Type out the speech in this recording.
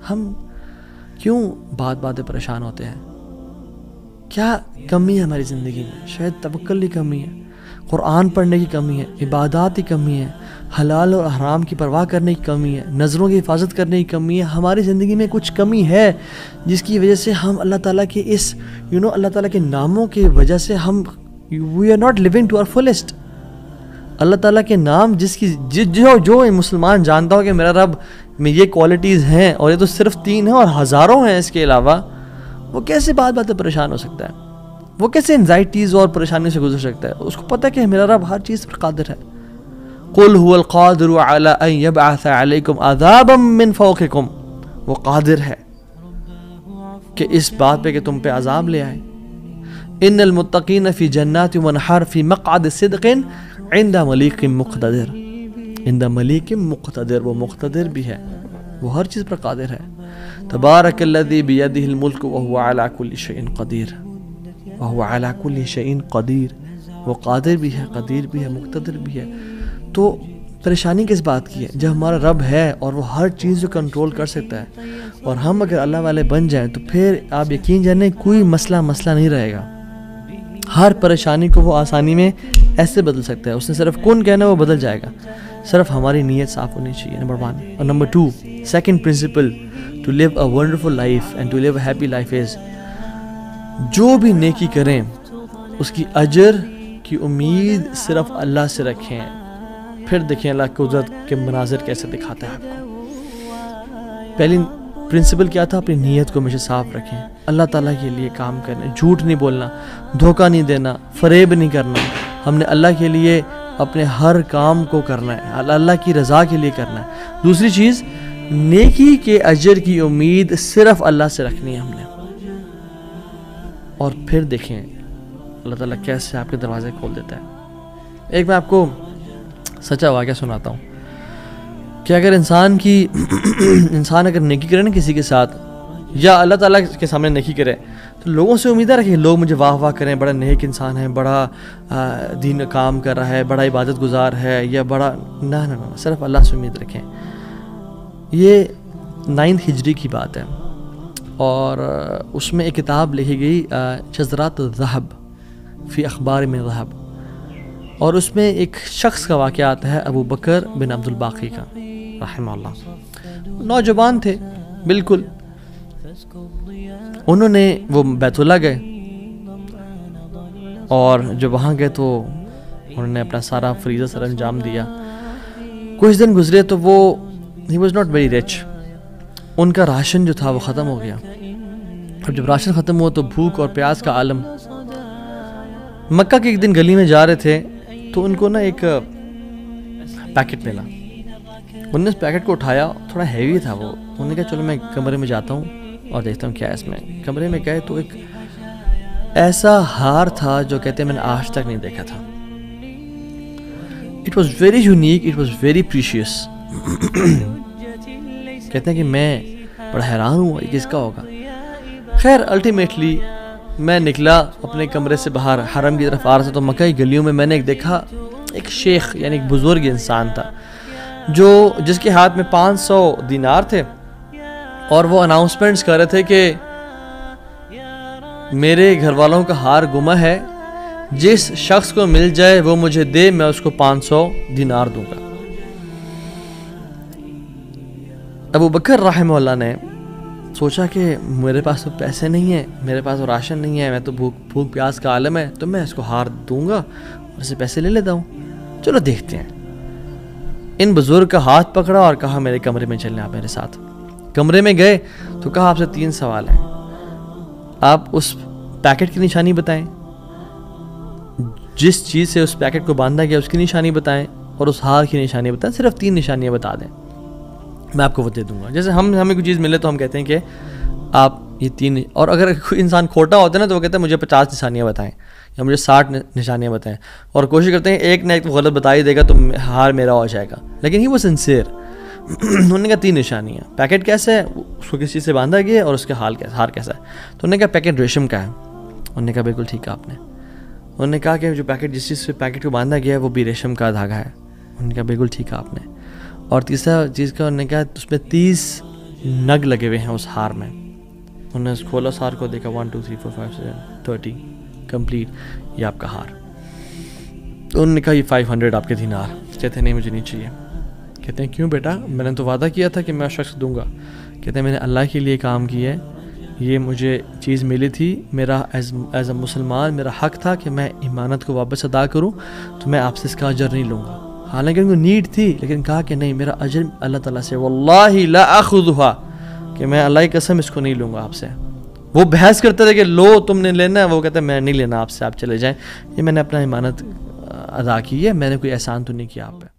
ہم کیوں بات باتیں پریشان ہوتے ہیں؟ کیا کمی ہے ہماری زندگی میں؟ شاید توکل کی کمی ہے، قرآن پڑھنے کی کمی ہے، عبادات کی کمی ہے، حلال اور حرام کی پرواہ کرنے کی کمی ہے، نظروں کی حفاظت کرنے کی کمی ہے. ہماری زندگی میں کچھ کمی ہے جس کی وجہ سے ہم اللہ تعالیٰ کے اس اللہ تعالیٰ کے ناموں کی وجہ سے ہم we are not living to our fullest. Allah تعالیٰ کے نام جو مسلمان جانتا ہو کہ میرا رب میں یہ کوالٹیز ہیں، اور یہ تو صرف 3 ہیں اور ہزاروں ہیں اس کے علاوہ، وہ کیسے باتیں پریشان ہو سکتا ہے؟ وہ کیسے انزائٹیز اور پریشانی سے گزر سکتا ہے؟ اس کو پتہ ہے کہ میرا رب ہر چیز پر قادر ہے. قل هو القادر على ان يبعث عليكم عذابا من فوقكم، وہ قادر ہے کہ اس بات پہ کہ تم پہ عذاب لے آئے. ان المتقین فی جنات ونہر فی مقعد صدق عند ملیک مقتدر. عند ملیک مقتدر، وہ مقتدر بھی ہے، وہ ہر چیز پر قادر ہے. تبارک الذی بیدہ الملک وهو علی کل شیء قدیر. وهو علی کل شیء قدیر، وہ قادر بھی ہے، قدیر بھی ہے، مقتدر بھی ہے. تو پریشانی کس بات کی ہے؟ جب ہمارا رب ہے اور وہ ہر چیز کو کنٹرول کر سکتا ہے، اور ہم اگر اللہ والے بن جائیں تو پھر آپ یقین جانیں کوئی مسئلہ نہیں رہے گا. ہر پریشانی کو وہ آسانی میں ایسے بدل سکتا ہے. اس نے صرف کن کہنا وہ بدل جائے گا، صرف ہماری نیت صاف ہونی چاہیے. نمبر 1. اور number 2، second principle to live a wonderful life and to live a happy life is, جو بھی نیکی کریں اس کی اجر کی امید صرف اللہ سے رکھیں. پھر دیکھیں اللہ قدرت کے مناظر کیسے دکھاتا ہے آپ کو. پہلی پرنسپل کیا تھا؟ اپنی نیت کو ہمیشہ صاف رکھیں، اللہ تعالیٰ کے لیے کام کرنا، جھوٹ نہیں بولنا، دھوکہ نہیں دینا، فریب نہیں کرنا. ہم نے اللہ کے لیے اپنے ہر کام کو کرنا ہے، اللہ کی رضا کے لیے کرنا ہے. دوسری چیز، نیکی کے اجر کی امید صرف اللہ سے رکھنی ہے ہم نے. اور پھر دیکھیں اللہ تعالیٰ کیسے آپ کے دروازے کھول دیتا ہے. ایک میں آپ کو سچا واقعہ سناتا ہوں کہ اگر انسان اگر نیکی کرے نا کسی کے ساتھ، یا اللہ تعالیٰ کے سامنے نیکی کرے، تو لوگوں سے امیدیں رکھیں لوگ مجھے واہ واہ کریں، بڑا نیک انسان ہے، بڑا دین کام کر رہا ہے، بڑا عبادت گزار ہے، یا بڑا نہ صرف اللہ سے امید رکھیں. یہ 9 ہجری کی بات ہے، اور اس میں ایک کتاب لکھی گئی شذرات الذہب فی اخبار من ذہب، اور اس میں ایک شخص کا واقعہ آتا ہے، ابو بکر بن عبد الباقی کا رحمہ اللہ. نوجوان تھے بالکل. انہوں نے وہ بیت اللہ گئے، اور جب وہاں گئے تو انہوں نے اپنا سارا فریضہ سر انجام دیا. کچھ دن گزرے تو وہ ہی واز ناٹ ویری رچ. ان کا راشن جو تھا وہ ختم ہو گیا، اور جب راشن ختم ہوا تو بھوک اور پیاس کا عالم. مکہ کے ایک دن گلی میں جا رہے تھے تو ان کو نا ایک پیکٹ ملا. انہوں نے اس پیکٹ کو اٹھایا، تھوڑا ہیوی تھا وہ. انہوں نے کہا چلو میں کمرے میں جاتا ہوں اور دیکھتا ہوں کیا ہے اس میں. کمرے میں گئے تو ایک ایسا ہار تھا جو کہتے ہیں میں نے آج تک نہیں دیکھا تھا. It was very unique, it was very precious. کہتے ہیں کہ میں بڑا حیران ہوں یہ کس کا ہوگا. خیر الٹیمیٹلی میں نکلا اپنے کمرے سے باہر، حرم کی طرف آ رہا تھا، تو مکہ کی گلیوں میں میں نے ایک دیکھا، ایک شیخ یعنی ایک بزرگ انسان تھا جس کے ہاتھ میں 500 دینار تھے، اور وہ اناؤنسمنٹس کر رہے تھے کہ میرے گھر والوں کا ہار گما ہے، جس شخص کو مل جائے وہ مجھے دے، میں اس کو 500 دینار دوں گا. ابو بکر رحمہ اللہ نے سوچا کہ میرے پاس تو پیسے نہیں ہیں، میرے پاس تو راشن نہیں ہے، میں تو بھوک پیاس کا عالم ہے، تو میں اس کو ہار دوں گا اور اسے پیسے لے لیتا ہوں. چلو دیکھتے ہیں. ان بزرگ کا ہاتھ پکڑا اور کہا میرے کمرے میں چلیں آپ میرے ساتھ. کمرے میں گئے تو کہا آپ سے 3 سوال ہیں. آپ اس پیکٹ کی نشانی بتائیں، جس چیز سے اس پیکٹ کو باندھا گیا اس کی نشانی بتائیں، اور اس ہار کی نشانی بتائیں. صرف 3 نشانیاں بتا دیں، میں آپ کو وہ دے دوں گا. جیسے ہمیں کوئی چیز ملے تو ہم کہتے ہیں کہ آپ یہ 3، اور اگر کوئی انسان کھوٹا ہوتا ہے نا تو وہ کہتا ہے مجھے 50 نشانیاں بتائیں یا مجھے 60 نشانیاں بتائیں، اور کوشش کرتے ہیں ایک نہ ایک تو غلط بتا ہی دے گا تو ہار میرا ہو جائے گا. لیکن ہی وہ سنسیئر. انہوں نے کہا 3 نشانیاں. پیکٹ کیسا ہے، اس کو کس چیز سے باندھا گیا، اور اس کا ہار کیسا ہے. تو انہوں نے کہا پیکٹ ریشم کا ہے. انہوں نے کہا بالکل ٹھیک ہے آپ نے. انہوں نے کہا کہ جو پیکٹ جس چیز سے پیکٹ کو باندھا گیا ہے وہ بھی ریشم کا دھاگا ہے. انہوں نے کہا بالکل ٹھیک ہے آپ نے. اور تیسرا چیز کا انہوں نے کہا اس میں 30 نگ لگے ہوئے ہیں اس ہار میں. انہوں نے کھولا اس ہار کو, دیکھا 1 2 3 4 5 6 30 کمپلیٹ, یہ آپ کا ہار. تو انہوں نے کہا یہ 500 آپ کے دینار. کہتے ہیں نہیں مجھے نہیں چاہیے. کہتے ہیں کیوں بیٹا, میں نے تو وعدہ کیا تھا کہ میں شخص دوں گا. کہتے ہیں میں نے اللہ کے لیے کام کیا ہے, یہ مجھے چیز ملی تھی, میرا ایز اے مسلمان میرا حق تھا کہ میں امانت کو واپس ادا کروں, تو میں آپ سے اس کا اجر نہیں لوں گا. حالانکہ ان کو نیڈ تھی, لیکن کہا کہ نہیں میرا اجر اللہ تعالیٰ سے, واللہ لا اخذھا, کہ میں اللہ کی قسم اس کو نہیں لوں گا آپ سے. وہ بحث کرتے تھے کہ لو تم نے لینا ہے, وہ کہتے ہیں میں نہیں لینا آپ سے, آپ چلے جائیں, یہ میں نے اپنا امانت ادا کی ہے, میں نے کوئی احسان تو نہیں کیا آپ پہ.